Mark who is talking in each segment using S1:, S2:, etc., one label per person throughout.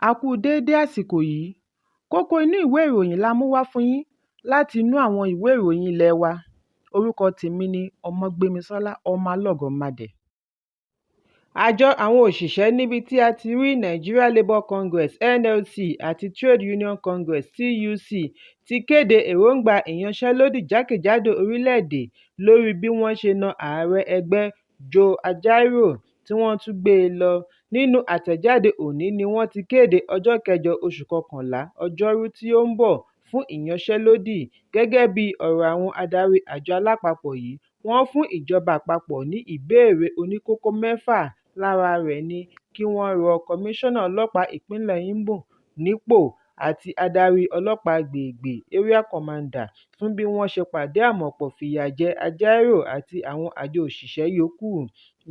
S1: A kú déédé àsìkò yìí. Kókó inú ìwé ìròyìn la mú wá fún yín láti inú àwọn ìwé ìròyìn ilé wa. Orúkọ tèmi ni Ọmọgbémisọ́lá ọmọ Alọ́gọ̀madẹ̀. Àjọ àwọn òṣìṣẹ́ níbi tí a ti rí Nigeria Labour Congress (NLC) àti Trade Union Congress (TUC) ti kéde èròǹgbà ìyanṣẹ́lódì jákèjádò orílẹ̀-èdè lórí bí wọ́n ṣe ná ààrẹ ẹgbẹ́ Joe Ajaero tí wọ́n tún gbé e lọ. Nínú àtẹ̀jáde òní ni wọ́n ti kéde ọjọ́ 8 oṣù kọkànlá, Ọjọ́rú tí ó ń bọ̀ fún ìyanṣẹ́lódì. Gẹ́gẹ́ bí ọ̀rọ̀ àwọn adarí àjọ alápapọ̀ yìí, wọ́n fún ìjọba àpapọ̀ ní ìbéèrè oníkókó 6, lára rẹ̀ ni kí wọ́n rọ kọmíṣánná ọlọ́pàá ìpínlẹ̀ Imo nípò àti adarí ọlọ́pàá agbègbè (Area Commander) fún bí wọ́n ṣe pàdé àmọ̀pọ̀ fìyà jẹ Ajaero àti àwọn àjọ òṣìṣẹ́ yòókù.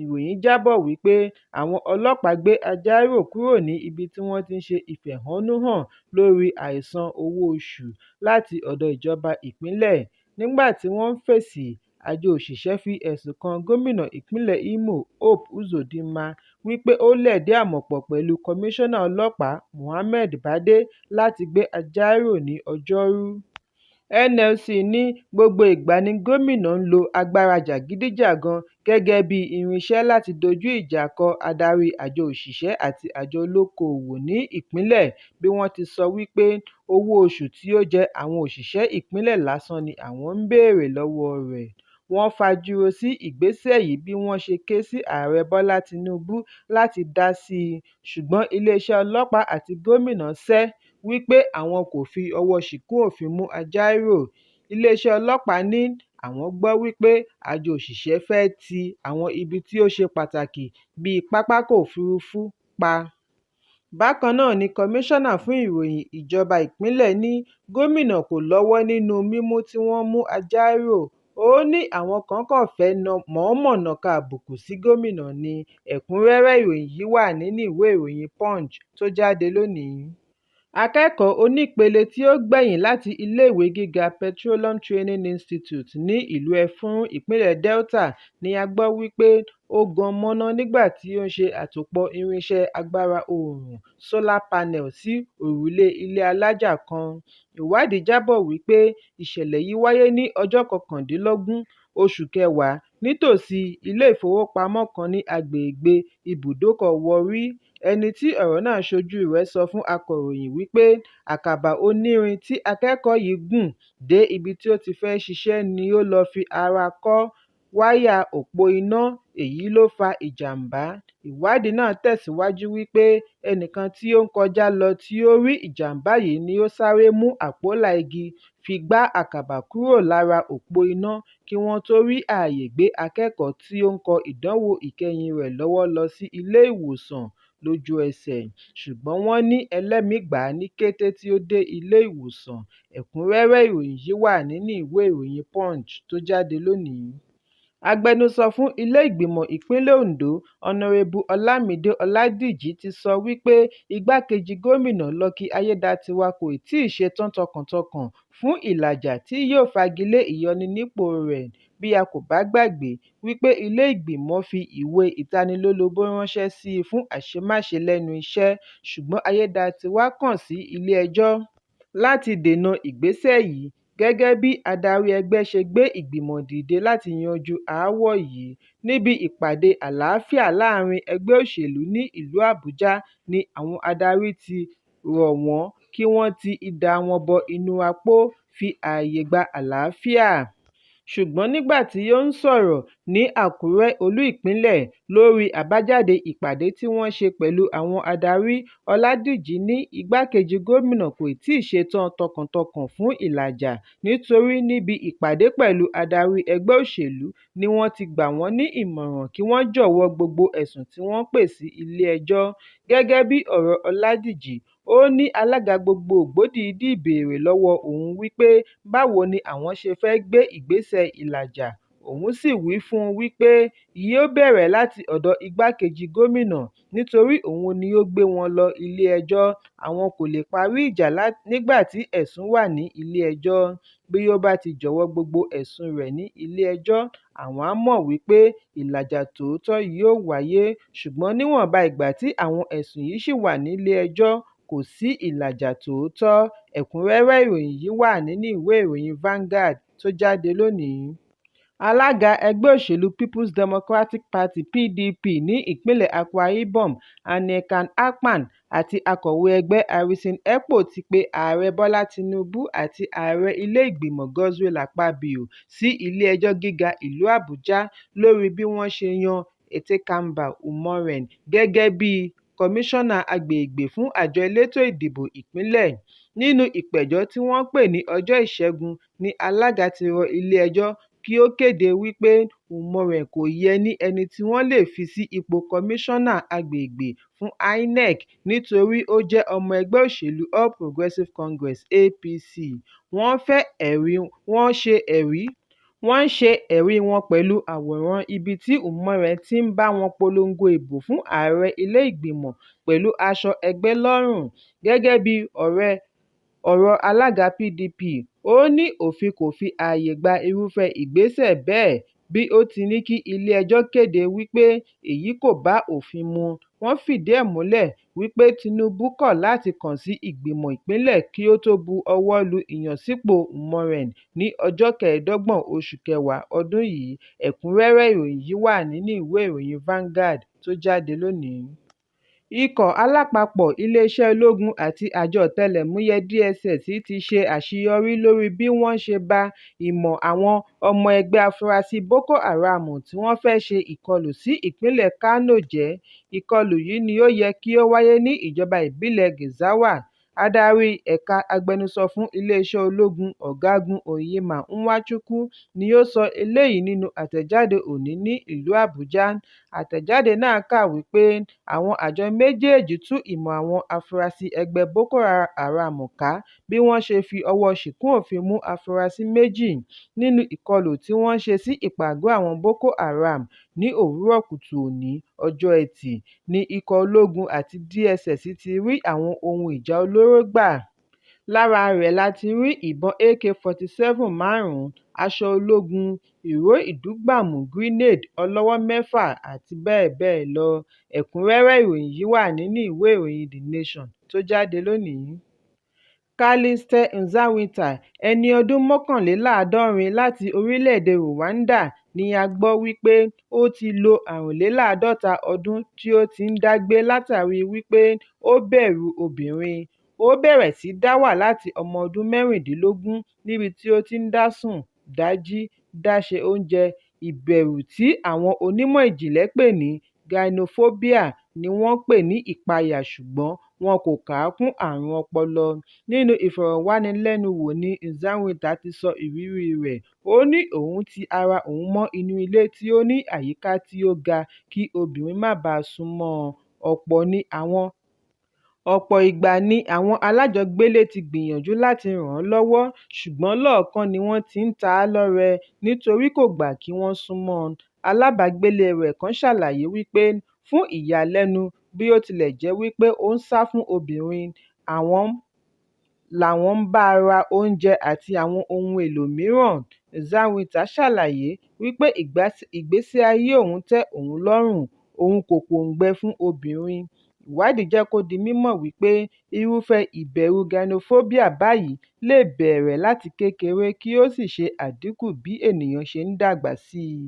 S1: Ìròyìn jábọ̀ wípé àwọn ọlọ́pàá gbé Ajaero kúrò ní ibi tí wọ́n ti ń ṣe ìfẹ̀hónúhàn lórí àìsan owó oṣù láti ọ̀dọ̀ ìjọba ìpínlẹ̀. Nígbà tí wọ́n ń fèsì, àjọ òṣìṣẹ́ fi ẹ̀sùn kan gómìnà ìpínlẹ̀ Imo Hope Uzodinma wípé ó lẹ̀dí àmọ̀pọ̀ pẹ̀lú kọmíṣánná ọlọ́pàá Mohammed Bade láti gbé Ajaero ní Ọjọ́rú. NLC ní gbogbo ìgbà ni gómìnà ń lo agbára jàgídíjàgan gẹ́gẹ́ bí irinṣẹ́ láti dojú ìjà kọ adarí àjọ òṣìṣẹ́ àti àjọ olókoòwò ní ìpínlẹ̀, bí wọ́n ti sọ wípé owó oṣù tí ó jẹ àwọn òṣìṣẹ́ ìpínlẹ̀ lásán ni àwọn ń béèrè lọ́wọ́ rẹ̀. Wọ́n fajúro sí ìgbésẹ̀ yìí bí wọ́n ṣe ké sí Ààrẹ Bọ́lá Tinubu láti dá sí i, ṣùgbọ́n iléeṣẹ́ ọlọ́pàá àti gómìnà sẹ́ wípé àwọn kò fi ọwọ́ ṣìkún òfin mú Ajaero. Iléeṣẹ́ ọlọ́pàá ní àwọn gbọ́ wípé àjọ òṣìṣẹ́ fẹ́ ti àwọn ibi tí ó ṣe pàtàkì bíi pápákọ̀ òfurufú pa. Bákan náà ni kọmíṣánná fún ìròyìn ìjọba ìpínlẹ̀ ní gómìnà kò lọ́wọ́ nínú mímú tí wọ́n mú Ajaero. Ó ní àwọn kan kàn fẹ́ mọ̀ọ́mọ̀ nàka àbùkù sí gómìnà ni. Ẹ̀kúnrẹ́rẹ́ ìròyìn yìí wà nínú ìwé ìròyìn Punch tó jáde lónìí. Akẹ́kọ̀ọ́ onípele tí ó gbẹ̀yìn láti iléèwé gíga Petroleum Training Institute ní ìlú Ẹfún, ìpínlẹ̀ Delta ni a gbọ́ wípé ó gan mọ̀nà nígbà tí ó ń ṣe àtòpọ̀ irinṣẹ́ agbára oòrùn solar panel sí òrùlé ilé alájà kan. Ìwádìí jábọ̀ wípé ìṣẹ̀lẹ̀ yìí wáyé ní ọjọ́ 19 oṣù kẹwàá nítòsí ilé ìfowópamọ́ kan ní agbègbè ibùdókọ̀ Warri. Ẹni tí ọ̀rọ̀ náà ṣojú rẹ̀ sọ fún akọ̀ròyìn wípé àkàbà onírin tí akẹ́kọ̀ọ́ yìí gùn dé ibi tí ó ti fẹ́ ṣiṣẹ́ ni ó lọ fi ara kọ́ wáyà òpó iná, èyí ló fa ìjàmbá. Ìwádìí náà tẹ̀síwájú wípé ẹnìkan tí ó ń kọjá lọ tí ó rí ìjàmbá yìí ni ó sáré mú àpòlà igi fi gbá àkàbà kúrò lára òpó iná kí wọ́n tó rí ààyè gbé akẹ́kọ̀ọ́ tí ó ń kọ ìdánwò ìkẹyìn rẹ̀ lọ́wọ́ lọ sí ilé ìwòsàn lójú ẹsẹ̀, ṣùgbọ́n wọ́n ní ẹlẹ́mìí gbà á ní kété tí ó dé ilé ìwòsàn. Ẹ̀kúnrẹ́rẹ́ ìròyìn yìí wà nínú ìwé ìròyìn Punch tó jáde lónìí. Agbẹnusọ fún ilé ìgbìmọ̀ ìpínlẹ̀ Ondo, Ọ̀nàrẹ́bù Ọlámídé Ọládìjí ti sọ wípé igbákejì gómìnà Lucky Ayédatiwa kò tíì ṣetán tọkàntọkàn fún ìlàjà tí yóò fagilé ìyọninípò rẹ̀. Bí a kò bá gbàgbé wípé ilé ìgbìmọ̀ fi ìwé ìtanilólobó ránṣẹ́ sí i fún àṣemáṣe lẹ́nu iṣẹ́, ṣùgbọ́n Ayédatiwa kàn sí ilé ẹjọ́ láti dènà ìgbésẹ̀ yìí. Gẹ́gẹ́ bí adarí ẹgbẹ́ ṣe gbé ìgbìmọ̀ dìde láti yanjú aáwọ̀ yìí níbi ìpàdé àlàáfíà láàrin ẹgbẹ́ òṣèlú ní ìlú Àbújá, ni àwọn adarí ti rọ̀ wọ́n kí wọ́n ti idà wọn bọ inú àpò fi ààyè gba àlàáfíà. Ṣùgbọ́n nígbà tí ó ń sọ̀rọ̀ ní Àkúrẹ́, olú ìpínlẹ̀, lórí àbájáde ìpàdé tí wọ́n ṣe pẹ̀lú àwọn adarí, Ọládìjí ní igbákejì gómìnà kò tíì ṣetán tọkàntọkàn fún ìlàjà nítorí níbi ìpàdé pẹ̀lú adarí ẹgbẹ́ òṣèlú ni wọ́n ti gbà wọ́n ní ìmọ̀ràn kí wọ́n jọ̀wọ́ gbogbo ẹ̀sùn tí wọ́n pè sí ilé ẹjọ́. Gẹ́gẹ́ bí ọ̀rọ̀ Ọládìjí, ó ní alága gbogbogbò dìídì béèrè lọ́wọ́ òun wípé báwo ni àwọn ṣe fẹ́ gbé ìgbésẹ̀ ìlàjà. òun sì wí fún un wípé yóò bẹ̀rẹ̀ láti ọ̀dọ̀ igbákejì gómìnà nítorí òun ni ó gbé wọn lọ ilé-ẹjọ́, àwọn kò lè parí ìjà nígbà tí ẹ̀sùn wà ní ilé-ẹjọ́. Bí ó bá ti jọ̀wọ́ gbogbo ẹ̀sùn rẹ̀ ní ilé-ẹjọ́, àwọn á mọ̀ wípé ìlàjà tòótọ́ yóò wáyé, ṣùgbọ́n níwọ̀nba ìgbà tí àwọn ẹ̀sùn yìí ṣì wà nílé-ẹjọ́, kò sí ìlàjà tòótọ́. Ẹ̀kúnrẹ́rẹ́ ìròyìn yìí wà nínú ìwé ìròyìn Vanguard tó jáde lónìí. Alága ẹgbẹ́ òṣèlú People's Democratic Party (PDP) ní ìpínlẹ̀ Akwa Ibom, Anikan Akpan, àti akọ̀wé ẹgbẹ́ Harrison Ekpo ti pe Ààrẹ Bọ́lá Tinubu àti Ààrẹ ilé-ìgbìmọ̀ Godswill Akpabio sí Ilé-ẹjọ́ Gíga ìlú Àbújá lórí bí wọ́n ṣe yan Etekamba Umoren gẹ́gẹ́ bí kọmíṣánná agbègbè fún àjọ elétò ìdìbò ìpínlẹ̀. Nínú ìpẹ̀jọ́ tí wọ́n pè ní ọjọ́ Ìṣẹ́gun ni alága ti rọ ilé-ẹjọ́ kí ó kéde wípé Umoren kò yẹ ní ẹni tí wọ́n lè fi sí ipò kọmíṣánná agbègbè fún INEC nítorí ó jẹ́ ọmọ ẹgbẹ́ òṣèlú All Progressives Congress (APC). Wọ́n ṣe ẹ̀rí wọn pẹ̀lú àwòrán ibi tí Umoren ti ń bá wọn polongo ìbò fún ààrẹ ilé-ìgbìmọ̀ pẹ̀lú aṣọ ẹgbẹ́ lọ́rùn. Gẹ́gẹ́ bí ọ̀rọ̀ alága PDP, ó ní òfin kò fi ààyè gba irúfẹ́ ìgbésẹ̀ bẹ́ẹ̀, bí ó ti ní kí ilé-ẹjọ́ kéde wípé èyí kò bá òfin mu. Wọ́n fìdí ẹ̀ múlẹ̀ wípé Tinubu kọ̀ láti kàn sí ìgbìmọ̀ ìpínlẹ̀ kí ó tó bu ọwọ́ lu ìyànsípò Umoren ní ọjọ́ 25 oṣù kẹwàá ọdún yìí. Ẹ̀kúnrẹ́rẹ́ ìròyìn yìí wà nínú ìwé ìròyìn Vanguard tó jáde lónìí. Ikọ̀ alápapọ̀ iléeṣẹ́ ológun àti àjọ ọ̀tẹlẹ̀múyẹ́ DSS ti ṣe àṣeyọrí lórí bí wọ́n ṣe ba ìmọ̀ àwọn ọmọ ẹgbẹ́ afurasí Boko Haram tí wọ́n fẹ́ ṣe ìkọlù sí ìpínlẹ̀ Kano jẹ́. Ìkọlù yìí ni ó yẹ kí ó wáyé ní ìjọba ìbílẹ̀ Gezawa. Adarí ẹ̀ka agbẹnusọ fún iléeṣẹ́ ológun, Ọ̀gágun Onyema Nwachukwu, ni ó sọ eléyìí nínú àtẹ̀jáde òní ní ìlú Àbújá. Àtẹ̀jáde náà kà wípé àwọn àjọ méjèèjì tú ìmọ̀ àwọn afurasí ẹgbẹ́ Boko Haram ká bí wọ́n ṣe fi ọwọ́ ṣìkún òfin mú afurasí méjì nínú ìkọlù tí wọ́n ṣe sí ìpàgọ́ àwọn Boko Haram ní òwúrọ̀ kùtù òní, ọjọ́ Ẹtì, ní ikọ̀ ológun àti DSS ti rí àwọn ohun ìjà olóró gbà. Lára rẹ̀ láti rí ìbọn AK-47 5, aṣọ ológun, ìró ìdúgbàmù grenade ọlọ́wọ́ 6 àti bẹ́ẹ̀ bẹ́ẹ̀ lọ. Ẹ̀kúnrẹ́rẹ́ ìròyìn yìí wà nínú ìwé ìròyìn The Nation tó jáde lónìí. Calixte Nzawita, ẹni ọdún 71 láti orílẹ̀-èdè Rwanda, ni a gbọ́ wípé ó ti lo 54 ọdún tí ó ti ń dágbé látàrí wípé ó bẹ̀rù obìnrin. Ó bẹ̀rẹ̀ sí dá wà láti ọmọ ọdún 16 níbi tí ó ti ń dá sùn, dá jí, dá ṣe oúnjẹ. Ìbẹ̀rù tí àwọn onímọ̀ ìjìnlẹ̀ pè ní gynophobia ni wọ́n pè ní ìpayà, ṣùgbọ́n wọn kò kà á kún àrùn ọpọlọ. Nínú ìfọ̀rọ̀wánilẹ́nuwò ni Nzawita ti sọ ìrírí rẹ̀. Ó ní òun ti ara òun mọ́ inú ilé tí ó ní àyíká tí ó ga kí obìnrin má bàa súnmọ́ ọn. Ọ̀pọ̀ ìgbà ni àwọn alájọgbélé ti gbìyànjú láti ràn án lọ́wọ́, ṣùgbọ́n lọ́ọ̀kan ni wọ́n ti ń ta á lọ́rẹ nítorí kò gbà kí wọ́n súnmọ́ ọn. Alábàágbélé rẹ̀ kan ṣàlàyé wípé fún ìyàlẹ́nu, bí ó tilẹ̀ jẹ́ wípé ó ń sá fún obìnrin, àwọn làwọn ń bá a ra oúnjẹ àti àwọn ohun èlò mìíràn. Nzawita ṣàlàyé wípé ìgbésí ayé òun tẹ́ òun lọ́rùn, òun kò pòǹgbẹ fún obìnrin. Ìwádìí jẹ́ kó di mímọ̀ wípé irúfẹ́ ìbẹ̀rù gynophobia báyìí lè bẹ̀rẹ̀ láti kékeré kí ó sì ṣe àdínkù bí ènìyàn ṣe ń dàgbà sí i.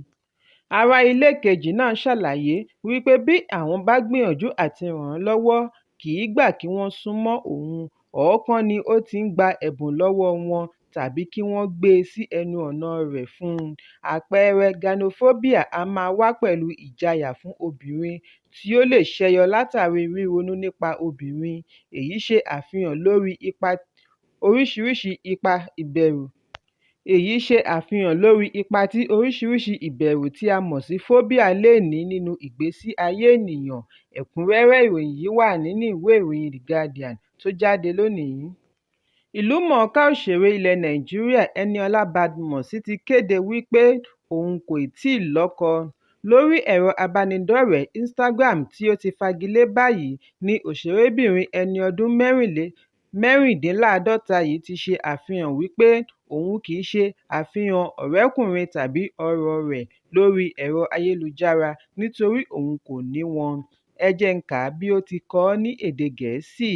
S1: Ará ilé kejì náà ṣàlàyé wípé bí àwọn bá gbìyànjú àti ràn án lọ́wọ́, kì í gbà kí wọ́n súnmọ́ òun. Ọ̀ọ́kán ni ó ti ń gba ẹ̀bùn lọ́wọ́ wọn tàbí kí wọ́n gbé e sí ẹnu ọ̀nà rẹ̀ fún un. Àpẹẹrẹ gynophobia a máa wá pẹ̀lú ìjayà fún obìnrin tí ó lè ṣẹyọ látàrí ríronú nípa obìnrin. Èyí ṣe àfihàn lórí ipa tí oríṣiríṣi ìbẹ̀rù tí a mọ̀ sí phobia lè ní nínú ìgbésí ayé ènìyàn. Ẹ̀kúnrẹ́rẹ́ ìròyìn yìí wà nínú ìwé ìròyìn The Guardian tó jáde lónìí. Ìlúmọ̀ọ́ká òṣèré ilẹ̀ Nàìjíríà Eniola Badmus ti kéde wípé òun kò tíì lọ́kọ. Lórí ẹ̀rọ abánidọ́rẹ̀ẹ́ Instagram tí ó ti fagilé báyìí ni òṣèrébìnrin ẹni ọdún mẹ́rìndínláàádọ́ta yìí ti ṣe àfihàn wípé òun kìí ṣe àfihàn ọ̀rẹ́kùnrin tàbí ọ̀rọ̀ rẹ̀ lórí ẹ̀rọ ayélujára nítorí òun kò ní wọn. Ẹ jẹ́ n kà á bí ó ti kọ ọ́ ní èdè Gẹ̀ẹ́sì.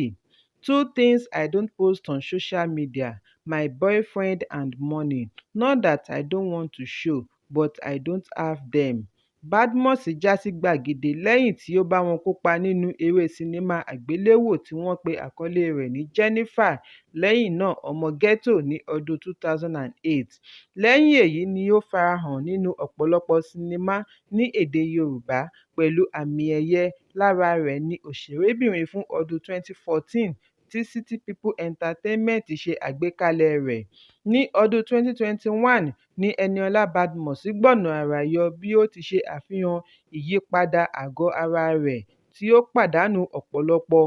S1: 2 things I don't post on social media: my boyfriend and money. Not that I don't want to show, but I don't have them. Badmus já sí gbàgede lẹ́yìn tí ó bá wọn kópa nínú eré sinimá àgbéléwò tí wọ́n pe àkọlé rẹ̀ ní Jennifer lẹ́yìn náà ọmọ ghetto ní ọdún 2008. Lẹ́yìn èyí ni ó farahàn nínú ọ̀pọ̀lọpọ̀ sinimá ní èdè Yorùbá pẹ̀lú àmì ẹ̀yẹ. Lára rẹ̀ ni òṣèrébìnrin fún ọdún 2014 tí City People Entertainment ṣe àgbékalẹ̀ rẹ̀. Ní ọdún 2021 ni Eniola Badmus gbọ̀nà àrà yọ bí ó ti ṣe àfihàn ìyípadà àgọ́ ara rẹ̀ tí ó pàdánù ọ̀pọ̀lọpọ̀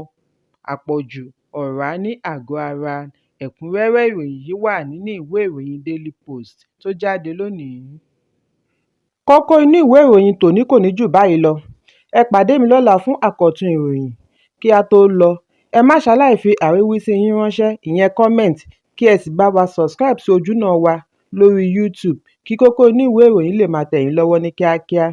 S1: àpọ̀jù ọ̀rá ní àgọ́ ara. Ẹ̀kúnrẹ́rẹ́ ìròyìn yìí wà nínú ìwé ìròyìn Daily Post tó jáde lónìí. Kókó inú ìwé ìròyìn tòní kò ní jù báyìí lọ. Ẹ pàdé mi lọ́la fún àkọ́tún ìròyìn. Kí a tó lọ, ẹ má ṣaláì fi àríwísí yín ránṣẹ́, ìyẹn comment, kí ẹ sì bá wa subscribe sí ojúnà wa lórí YouTube kí Kókó Inú Ìwé Ìròyìn lè máa tẹ̀ yín lọ́wọ́ ní kíákíá.